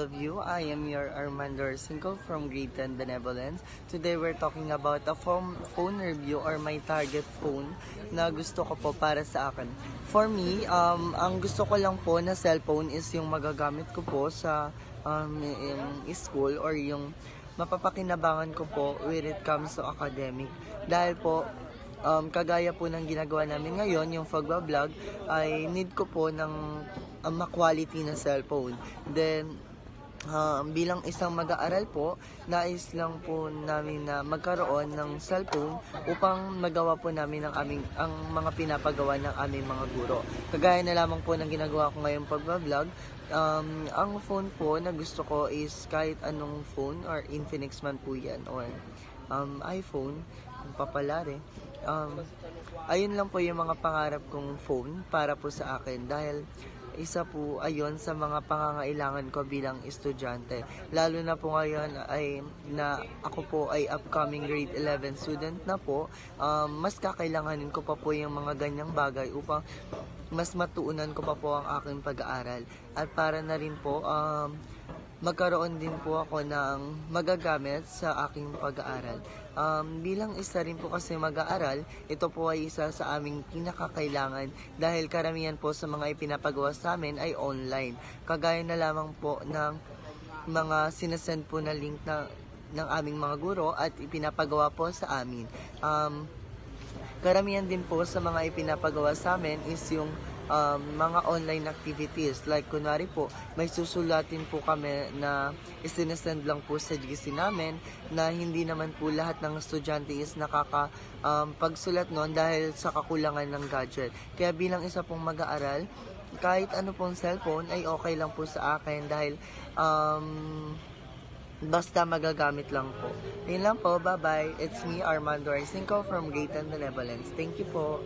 of you. I am your Armando Arcingco from Grade 10 Benevolence. Today we're talking about a phone review or my target phone na gusto ko po para sa akin. For me, ang gusto ko lang po na cellphone is yung magagamit ko po sa school or yung mapapakinabangan ko po when it comes to academic. Dahil po, kagaya po ng ginagawa namin ngayon, yung pagbablog, ay need ko po ng ma-quality na cellphone. Then, bilang isang mag-aaral po, nais lang po namin na magkaroon ng cellphone upang magawa po namin ang mga pinapagawa ng aming mga guro. Kagaya na lamang po ng ginagawa ko ngayong pagbablog, ang phone po na gusto ko is kahit anong phone or Infinix man po yan or iPhone, papalari. Ayun lang po yung mga pangarap kong phone para po sa akin dahil isa po ayon sa mga pangangailangan ko bilang estudyante. Lalo na po ngayon ay na ako po ay upcoming grade 11 student na po, mas kakailanganin ko pa po yung mga ganyang bagay upang mas matuunan ko pa po ang aking pag-aaral. At para na rin po magkaroon din po ako ng magagamit sa aking pag-aaral. Bilang isa rin po kasi mag-aaral, ito po ay isa sa aming pinakakailangan dahil karamihan po sa mga ipinapagawa sa amin ay online. Kagaya na lamang po ng mga sinasend po na link ng aming mga guro at ipinapagawa po sa amin. Karamihan din po sa mga ipinapagawa sa amin is yung mga online activities. Like, kunwari po, may susulatin po kami na isinesend lang po sa GC namin na hindi naman po lahat ng estudyante is pagsulat nun dahil sa kakulangan ng gadget. Kaya bilang isa pong mag-aaral, kahit ano pong cellphone ay okay lang po sa akin dahil basta magagamit lang po. Yun lang po, bye-bye. It's me, Armando Arcingco from Grade 10 Benevolence. Thank you po.